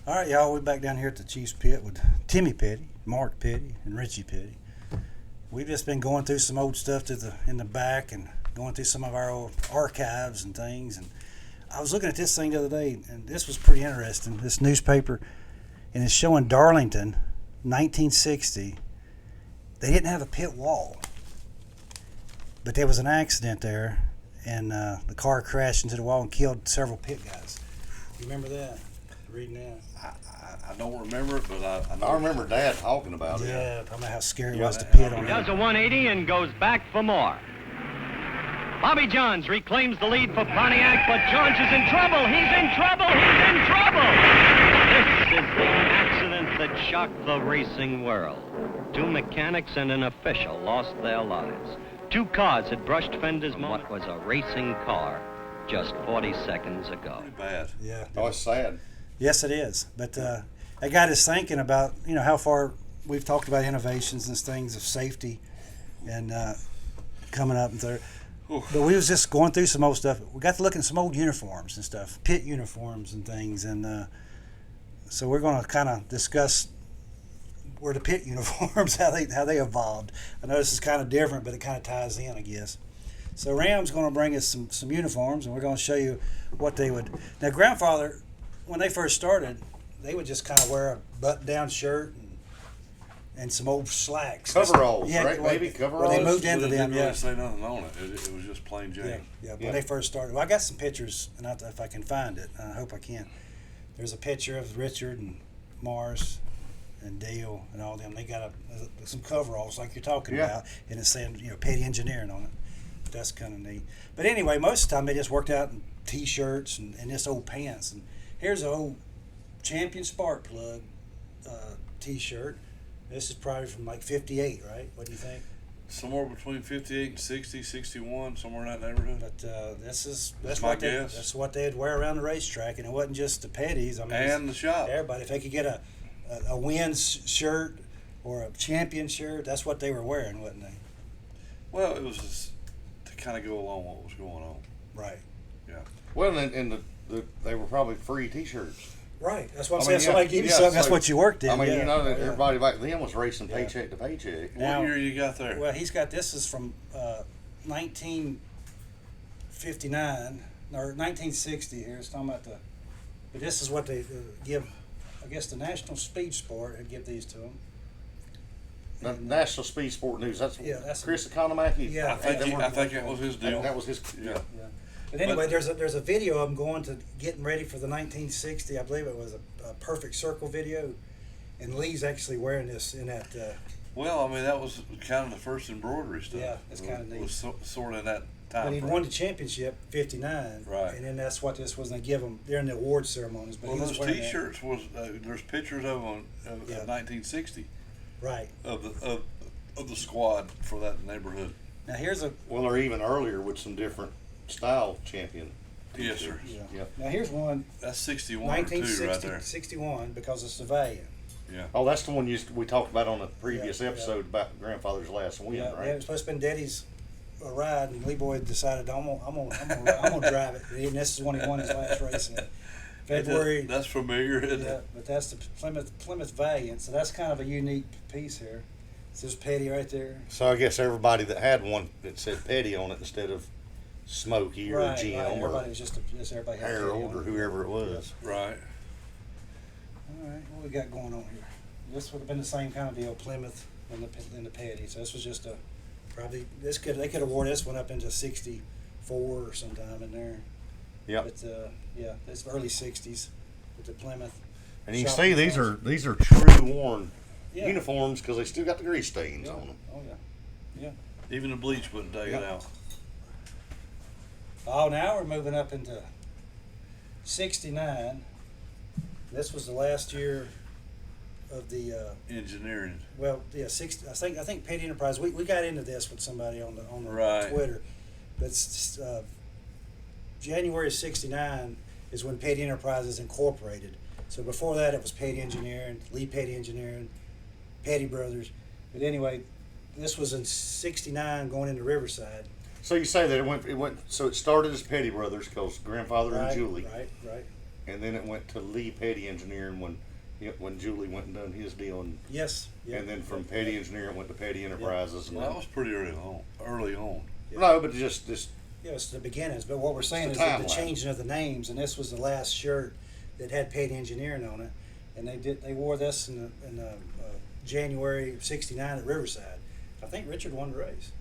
All right, y'all. We're back down here at the Chiefs Pit with Timmy Petty, Mark Petty, and Richie Petty. We've just been going through some old stuff in the back and going through some of our old archives and things. And I was looking at this thing the other day, and this was pretty interesting. This newspaper, and it's showing Darlington, 1960. They didn't have a pit wall, but there was an accident there, and the car crashed into the wall and killed several pit guys. You remember that? Reading that? I don't remember it, but I know. I remember Dad talking about it. Yeah, talking about how scary it was to pit on Does that. a 180 and goes back for more. Bobby Johns reclaims the lead for Pontiac, but Johns is in trouble. He's in trouble. He's in trouble. This is the accident that shocked the racing world. Two mechanics and an official lost their lives. Two cars had brushed fenders on what was a racing car just 40 seconds ago. Pretty bad. Yeah. Oh, it's sad. Yes, it is. But that got us thinking about, how far we've talked about innovations and things of safety and coming up and there. But we was just going through some old stuff. We got to look at some old uniforms and stuff, pit uniforms and things. And so we're going to kind of discuss where the pit uniforms, how they evolved. I know this is kind of different, but it kind of ties in, I guess. So Ram's going to bring us some uniforms, and we're going to show you what they would. Now, grandfather, when they first started, they would just kind of wear a button-down shirt and some old slacks. Coveralls, Yeah, right, well, baby? well, Coveralls. they moved into They them, didn't yeah. really say nothing on it. It was just plain Jane. Yeah, when Yeah. they first started. Well, I got some pictures, and if I can find it, I hope I can. There's a picture of Richard and Morris and Dale and all them. They got some coveralls like you're talking Yeah. about, and it's saying Petty Engineering on it. That's kind of neat. But anyway, most of the time they just worked out in T-shirts and this old pants. And here's an old Champion Spark Plug T-shirt. This is probably from like 58, right? What do you think? Somewhere between 58 and 60, 61, somewhere in that neighborhood. But that's my what guess. that's what they'd wear around the racetrack, and it wasn't just the Petties. I mean, And the shop. everybody. If they could get a wins shirt or a champion shirt, that's what they were wearing, wasn't they? Well, it was just to kind of go along with what was going on. Right. Well, and they were probably free T-shirts. Right. That's what I'm I saying. mean, Somebody yeah, give you yeah, something. That's so- what you worked in. I mean, yeah. that Yeah. everybody back then was racing Yeah. paycheck to paycheck. Now- What year you got there? Well, he's got this is from 1959 or 1960 here. It's talking about but this is what they give. I guess the National Speed Sport would give these to them. The National Speed Sport News. That's Chris Economaki. Yeah, I think that was his deal. That was his. Yeah. Yeah. But anyway, there's a video of them going to getting ready for the 1960. I believe it was a perfect circle video, and Lee's actually wearing this in that. Well, I mean, that was kind of the first embroidery stuff. Yeah, it's kinda neat. It was sort of in that time But he frame. won the championship '59, Right. And then that's what this was. They give them during the award ceremonies. But Well, he was those wearing that. T-shirts was there's pictures of them of Yeah. 1960 Right of the squad for that neighborhood. now, here's a Well, or even earlier with some different style champion. Yes, sir. yeah. Yep. Now here's one That's 61 or 2 right 1960 there. 61 because it's Valiant. Yeah. Oh, that's the one we talked about on the previous Yeah, yeah. episode about grandfather's last win, Yeah, right? it was supposed to be Daddy's ride, and Lee Boy decided I'm gonna drive it. And this is when he won his last race in February. That's familiar, isn't Yeah, it? but that's the Plymouth Valiant, so that's kind of a unique piece here. It says Petty right there. So I guess everybody that had one that said Petty on it instead of Smokey or Jim Everybody or was just everybody had Petty Harold on or it. whoever it was. Right. All right, what we got going on here? This would have been the same kind of deal, Plymouth and the Petty. So this was just they could have wore this one up into '64 or sometime in there. Yep. But yeah, it's early '60s with the Plymouth. And you can Shopping see cars. these are true worn Yeah. uniforms because they still got the grease stains Yeah. on them. Oh yeah. Even the bleach wouldn't take it Yeah. out. Oh, now we're moving up into '69. This was the last year of the Engineering. well, yeah, 60. I think Petty Enterprise. We got into this with somebody on the Right. Twitter, but January '69 is when Petty Enterprises incorporated. So before that, it was Petty Engineering, Lee Petty Engineering, Petty Brothers. But anyway, this was in '69 going into Riverside. So you say that it went. So it started as Petty Brothers because grandfather and Julie, Right. and then it went to Lee Petty Engineering when Julie went and done his deal, Yes. Yeah. and then from Petty Engineering it went to Petty Enterprises. And Well, that was pretty early on. Early on. no, but just Yeah, it's the beginnings, but what we're saying It's is the that the timeline. changing of the names, and this was the last shirt that had Petty Engineering on it, and they wore this in January '69 at Riverside. I think Richard won the race.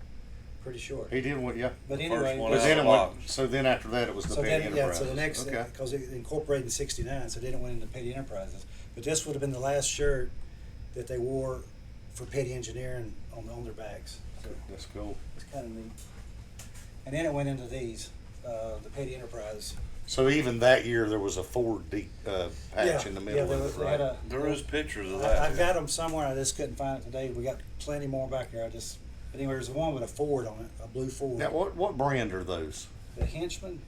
Pretty sure. he did what, yeah. But The anyway, first one But out then of it the went, box. so then after that it was the so Petty then, Enterprises. so the next, okay. because it incorporated in '69, so they didn't went into Petty Enterprises. But this would have been the last shirt that they wore for Petty Engineering on their backs. So That's cool. it's kind of neat. And then it went into these, the Petty Enterprise. So even that year there was a Ford patch in the middle they of it, they right? had a, There is pictures of I that. got them somewhere. I just couldn't find it today. We got plenty more back here. But anyway, there's one with a Ford on it, a blue Ford. Now, what brand are those? The Henchman.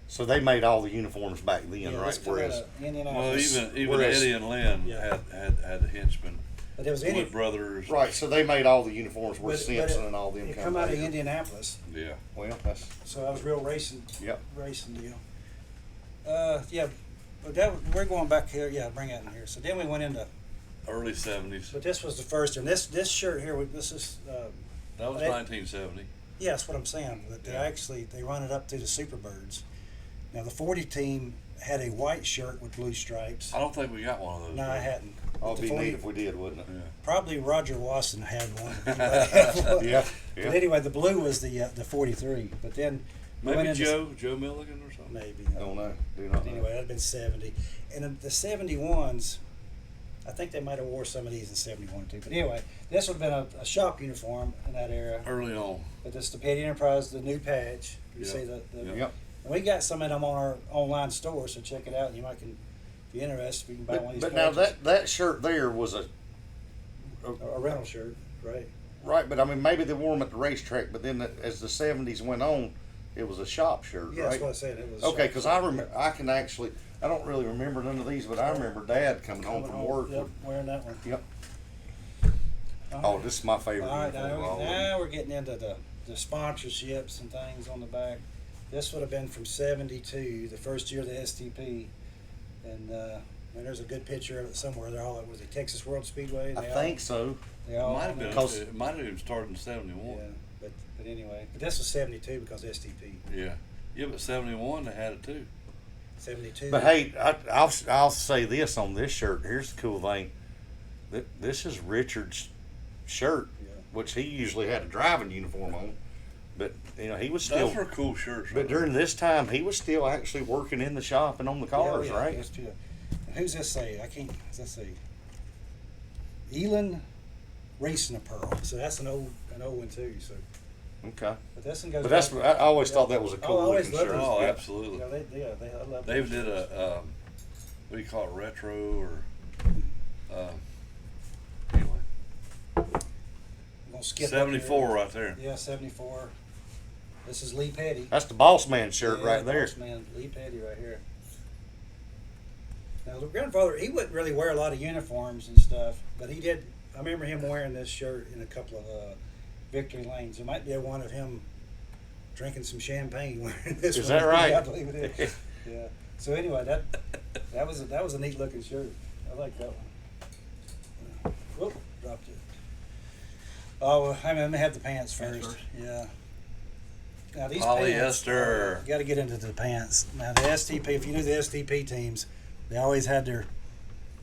So they made all the uniforms back then, Yeah, right? this come out Whereas of Well, Indianapolis. even Whereas- Eddie and Lynn Yeah. had the henchmen. But there was Wood Brothers. right, so they made all the uniforms where but Simpson and all them It come come out of later. Indianapolis, Yeah. Well, that's so that was real racing yep. deal. Yeah, but we're going back here. Yeah, bring that in here. So then we went into, Early 70s. but this was the first, and this shirt here. This is. That was They- 1970. Yeah, that's what I'm saying. That Yeah. they run it up through the Superbirds. Now the 40 team had a white shirt with blue stripes. I don't think we got one of those. No, I did we? hadn't. I'll The be 40 neat if we did, wouldn't it? Yeah. Probably Roger Wasson had one. if anybody had one. Yeah, But yeah. anyway, the blue was the 43. But then we went Maybe into Joe Milligan or something. maybe. Don't know. Do not But know. anyway, that'd have been 70. And then the 71s, I think they might have wore some of these in 71 too. But anyway, this would have been a shop uniform in that era. Early on. But this the Petty Enterprise, the new patch. You Yeah. see the Yep. and we got some of them on our online store, so check it out. And you might can, if you're interested, you can buy one of these. But now patches. that shirt there was a rental shirt, right? right, but I mean maybe they wore them at the racetrack, but then as the 70s went on, it was a shop shirt, Yeah, right? that's what I said. It was a Okay, shop because shirt. I remember, I can actually, I don't really remember none of these, but I remember Dad coming home Coming from home, work. Yep, wearing that one. Yep. All Oh, right. this is my favorite All right, uniform. of all of them. now we're getting into the sponsorships and things on the back. This would have been from '72, the first year of the STP, and there's a good picture of it somewhere. They're all was it Texas World Speedway? I think so. They It all might have on been. there. Because- It might have even started in 71. Yeah, but anyway, but this was '72 because STP. Yeah. Yeah, but 71 they had it too. '72. But hey, I'll say this on this shirt. Here's the cool thing. This is Richard's shirt, Yeah. which he usually had a driving uniform on. But you know he was still. Those were cool shirts. But right during this time, he was still actually working in the shop and on the cars, Yeah, right? that's true. And who's this say? I can't. What's that say? Elin Racing Apparel. So that's an old one too. So, Okay. but this one goes. But that's back- I always thought that was a Oh, I cool always looking loved shirt. those. Oh, Yeah. absolutely. I love. Dave those did shirts. what do you call it, retro or anyway. I'm gonna skip up 74 here. right there. Yeah, 74. This is Lee Petty. That's the boss man shirt Yeah, right there. boss man, Lee Petty right here. Now, the grandfather, he wouldn't really wear a lot of uniforms and stuff, but he did. I remember him wearing this shirt in a couple of victory lanes. There might be one of him drinking some champagne wearing this. Is one. that right? Yeah, I believe it is. Yeah. So anyway, that was a neat looking shirt. I like that one. Whoop, dropped it. Oh, I mean, let me have the pants first. Yeah. Now these Polyester. you got to get into the pants. Now the STP, if you knew the STP teams, they always had their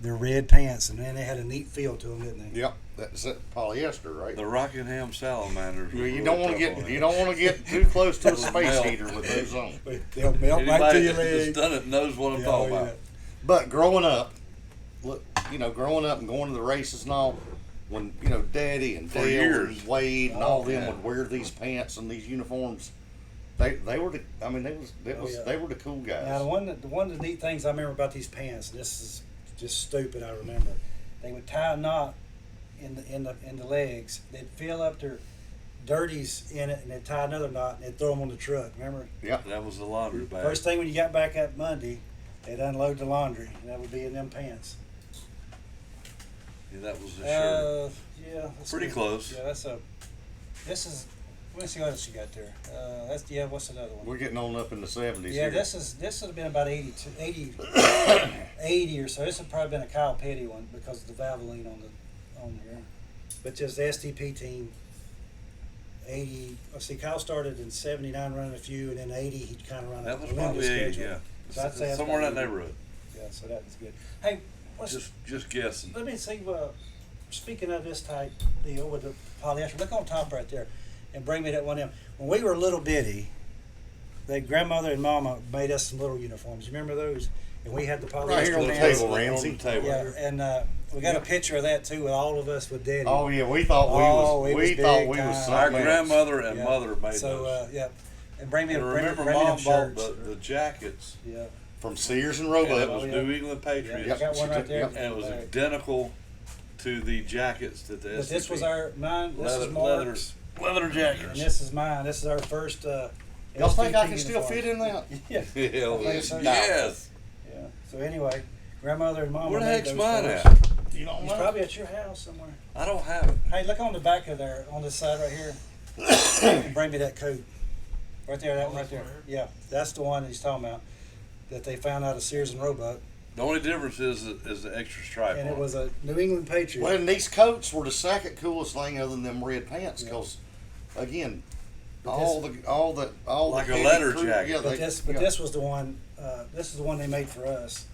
red pants, and then they had a neat feel to them, didn't they? Yep, that's it, polyester, right? The Rockingham Salamanders. You, were you don't really want to tough on get you it. don't want to get too close to a space Melt. heater with those on. But they'll melt right Anybody to your that's leg. done it knows what I'm Yeah, talking oh, about. yeah. But growing up, look, growing up and going to the races and all, when Daddy and For Dale years. and Wade and all them yeah. would wear these pants and these uniforms, they were the yeah. they were the cool guys. Now one of the neat things I remember about these pants, and this is just stupid. I remember they would tie a knot in the legs. They'd fill up their dirties in it, and they'd tie another knot, and they'd throw them on the truck. Remember? Yep. That was the laundry bag. First thing when you got back that Monday, they'd unload the laundry, and that would be in them pants. Yeah, that was the shirt. Yeah, that's Pretty good. close. Yeah, this is Let me see what else you got there. What's another one? We're getting on up in the 70s Yeah, here. this would have been about 80 or so. This would probably been a Kyle Petty one because of the Valvoline on there. But just the SDP team, 80. Let's see, Kyle started in 79 running a few, and then 80 he'd kind of run That a was limited probably 80, schedule. yeah. So I'd say that's Somewhere in about that 80. neighborhood. Yeah, so that was good. Hey, Just guessing. let me see. Speaking of this type deal with the polyester, look on top right there, and bring me that one in. When we were little bitty, grandmother and mama made us some little uniforms. You remember those? And we had the polyester Right here on the pants. table, On Ramsey. the table. Yeah, and we got a picture of that too with all of us with Daddy. Oh yeah, we thought we Oh, was it was we thought big we was time. Our something else. grandmother and Yeah. mother made So those. yeah, and bring me And bring remember, me them Mom bought shirts. the jackets. Yeah, From Sears and And Roebuck. it was Oh, yeah. New England yeah, Patriots. I got one right there. Yep. And it was Right. identical to the jackets that the But this was SCP mine. This leather, is leather, Mark's, leather and jackets. this is mine. This is our first. Y'all think I STP can still fit in that? Yeah. Hell, I think so. yes. Yeah. So anyway, grandmother and mama. Where the made heck's those mine for us. at? You don't He's know? probably at your house somewhere. I don't have it. Hey, look on the back of there, on this side right here. And bring me that coat. Right there, that one right there. Yeah, that's the one he's talking about. That they found out of Sears and Roebuck, The only difference is the extra stripe. and on it was a New England Patriot. Well, and these coats were the second coolest thing other than them red pants, because again, But all Like the a leather crew- jacket. Yeah, But they, this, this was the one. This is the one they made for us.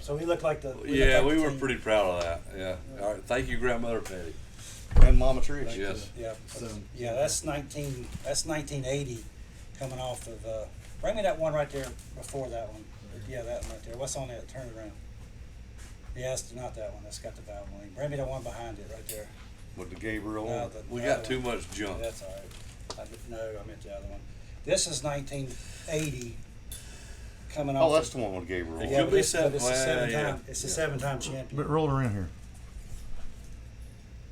So we looked like the. Yeah, looked like we the were team. pretty proud of that. Yeah. All right. Thank you, Grandmother Petty. and Mama Trish. Yes. Yeah. Yeah, that's 1980, coming off of. Bring me that one right there before that one. Yeah, that one right there. What's on that? Turn it around. Yeah, it's not that one. That's got the Valvoline. Bring me the one behind it right there. With the Gabriel. No, on. We the got other too one. much junk. That's all right. No, I meant the other one. This is 1980, coming off. Oh, that's of, the one with Gabriel. It on. yeah, could but be it's, but seven- it's a well, seven-time. yeah. It's a Yeah. seven-time champion. roll it around here.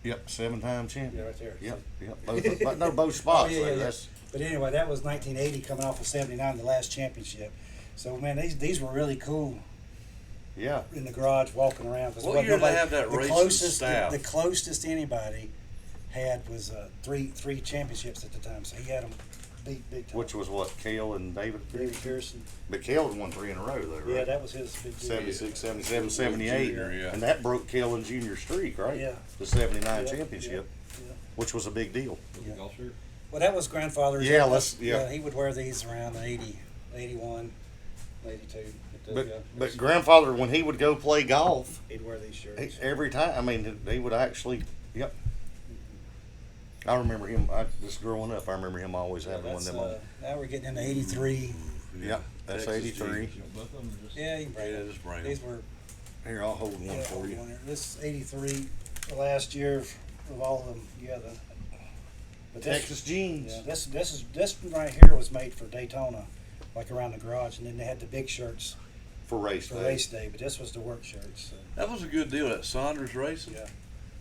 Yep, 7-time Yeah, champion. right there. Yep, yep. But no, both spots. Oh, yeah, though. yeah. That's But anyway, that was 1980, coming off of 79, the last championship. So man, these were really cool yeah. in the garage walking around. 'Cause What wasn't year did they nobody- have that the racing closest, staff? The closest anybody had was three championships at the time. So he had them beat big time. Which was what, Cale and David? David Pearson. But Cale had won 3 in a row, though, right? Yeah, that was his big deal. 76, 77, 78. Junior, yeah. And that broke Kellen Jr.'s streak, right? Yeah. The 79 Yeah, championship, yeah. which was a big deal. Yeah. Well, that was grandfather's. Yeah, yeah. He would wear these around in 80, 81, 82. But grandfather, when he would go play golf, he'd wear these shirts. every time, I mean, he would actually, yep. I remember him, just growing up, I remember him always having one of them on. Now we're getting into 83. Yep, that's Texas 83. jeans. Yeah, you can bring Yeah, them. just bring 'em. These were Here, I'll hold one for you. This is 83, the last year of all of them together. But this, Texas jeans. yeah, this one right here was made for Daytona, like around the garage, and then they had the big shirts For race for day. race day. But this was the work shirts. So, That was a good deal. That Saunders Racing. yeah.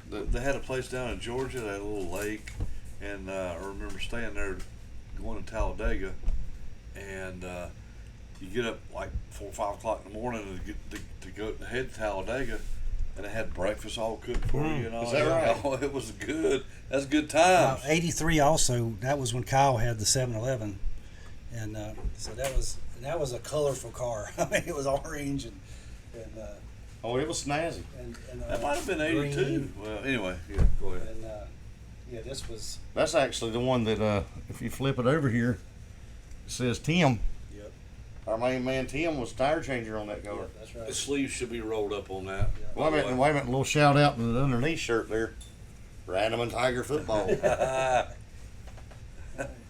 They had a place down in Georgia, that little lake, and I remember staying there, going to Talladega, and you get up like 4 or 5 o'clock in the morning to go to head to Talladega, and they had breakfast all cooked for you and all. Is that right? Oh, it was good. That's good Now, times. 83 also. That was when Kyle had the 711, and so that was a colorful car. I mean, it was orange and. Oh, it was snazzy. And That might have been 82. green. Well, anyway, yeah, go ahead. And yeah, this was. That's actually the one that, if you flip it over here, it says Tim. Yep. Our main man Tim was tire changer on that car. Yep, that's right. The sleeves should be rolled up on that. Wait a minute, a little shout out to the underneath shirt there. Random and Tiger football.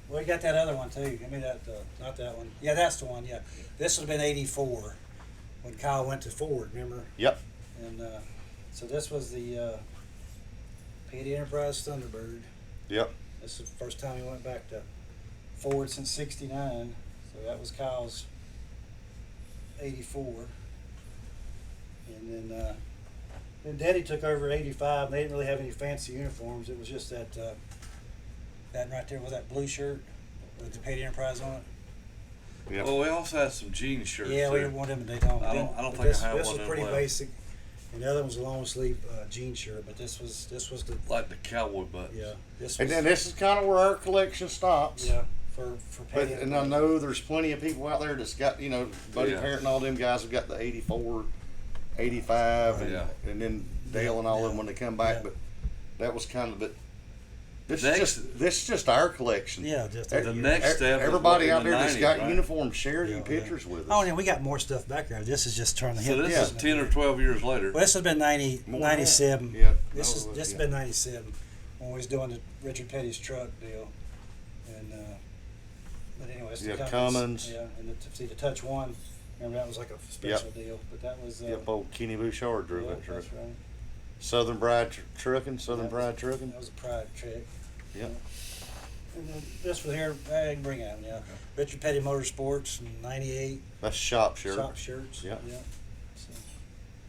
Well, you got that other one too. Give me that. Not that one. Yeah, that's the one. Yeah, this would have been '84 when Kyle went to Ford. Remember? Yep. And so this was the Petty Enterprise Thunderbird. Yep. This is the first time he went back to Ford since '69. So that was Kyle's '84. And then Daddy took over '85. They didn't really have any fancy uniforms. It was just that right there with that blue shirt with the Petty Enterprise on it. Yep. Well, we also had some jean shirts. Yeah, we there. didn't want them in Daytona. I don't But think I this, have this one was in pretty black. basic. and the other one was a long sleeve jean shirt. But this was the Like the cowboy buttons. yeah this And was then this is kind of where our collection stops. yeah for But, paying. and I know there's plenty of people out there that's got, Buddy Yeah. Parent and all them guys have got the 84, 85, Yeah. and then Dale and all of them when they come back. Yeah. But that was kind of, but this Next- is just our collection. Yeah, just The next step is Everybody what, out in there the that's 90s, got right? uniforms, share your Yeah, pictures with us. Oh, and we got more stuff back there. This is just trying to hit. So this Yeah. is 10 or 12 years later. Well, this has been 90, More 97. Yeah. This No, has yeah. been 97 when we was doing the Richard Petty's truck deal, and but anyway, it's the Yeah, companies. Cummins. Yeah, and the Touch One. Remember that was like a special deal, but that was Yep, old Kenny Bouchard drove yeah, that truck. that's right. Southern Pride Trucking, Southern That Pride was- Trucking. That was a pride trick. Yep. And then this one here, I can bring out. Yeah, Richard Petty Motorsports in '98. That's shop shirt. Shop shirts. Yeah. Yeah. So,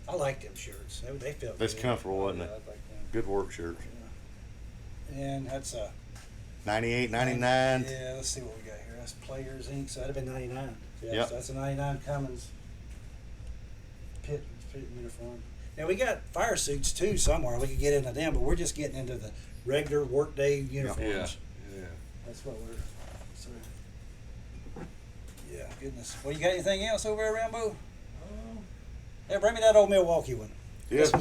I like them shirts. They felt That's good. comfortable, wasn't Yeah, it? I like them. Good work shirt. And that's 98, 99. Yeah, let's see what we got here. That's Players Inc. So that'd have been 99. Yeah, Yep. so that's a 99 Cummins pit uniform. Now we got fire suits too somewhere. We could get into them, but we're just getting into the regular workday uniforms. Yeah. That's what we're. So, yeah, goodness. Well, you got anything else over there, Rambo? Yeah, bring me that old Milwaukee one. Yes.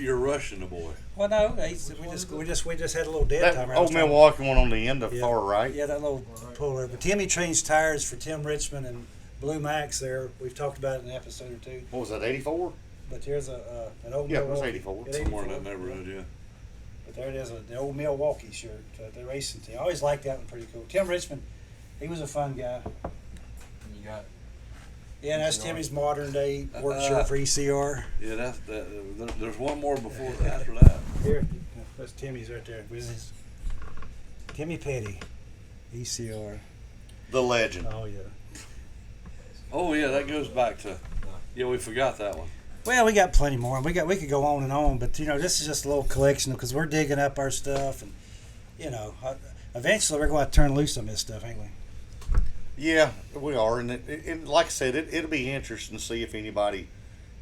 You're rushing the boy. Well, no, we just had a little dead That timer. old Milwaukee one on the end of Yeah. far right. Yeah, that little puller. But Timmy changed tires for Tim Richmond and Blue Max there. We've talked about it in an episode or two. What was that, 84? But there's an old Yeah, it was Milwaukee. 84. It Somewhere in 84. that neighborhood, yeah. But there it is, the old Milwaukee shirt, the racing team. I always liked that one, pretty cool. Tim Richmond, he was a fun guy. You got Yeah, and that's ECR. Timmy's modern day work shirt for ECR. Yeah, there's one more before after that. Here, that's Timmy's right there. This is Timmy Petty, ECR. The legend. Oh yeah. Oh yeah, that goes back to. Yeah, we forgot that one. Well, we got plenty more. We could go on and on, but this is just a little collection because we're digging up our stuff, and eventually we're going to turn loose on this stuff, ain't we? Yeah, we are. And like I said, it'll be interesting to see if anybody,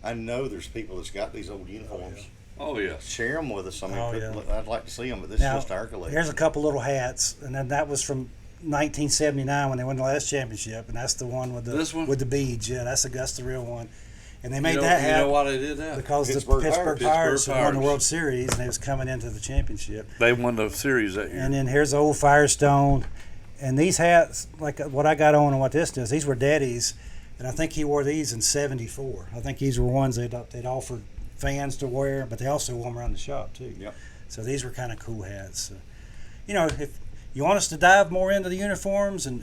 I know there's people that's got these old uniforms. Oh yeah. Share them with us. I mean, Oh, yeah. I'd like to see them, but this Now, is just our collection. Here's a couple little hats, and then that was from 1979 when they won the last championship, and that's the one with the This one? with the beads. Yeah, that's the real one. And they made you know, that you hat know why they did that? because Pittsburgh the Pittsburgh Pirates. Pirates had won the Pirates. World Series, and they was coming into the championship. They won the series that year. And then here's the old Firestone. And these hats, like what I got on and what this does, these were Daddy's. And I think he wore these in '74. I think these were ones they'd offered fans to wear, but they also wore them around the shop, too. Yep. So these were kind of cool hats. So, if you want us to dive more into the uniforms and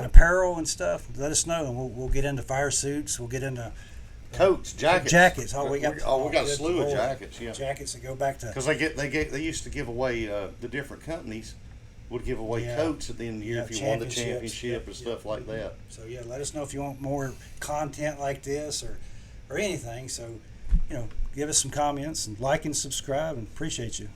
apparel and stuff, let us know. And we'll get into fire suits. We'll get into Coats, jackets. jackets. Oh, we got a slew of boy. jackets. Yeah. Jackets that go back to. Because they used to give away the different companies would give away Yeah. coats at the end of the year Yeah, if you won the championships. championship Yeah, and stuff like that. So yeah, let us know if you want more content like this or anything. So, give us some comments and like and subscribe, and appreciate you.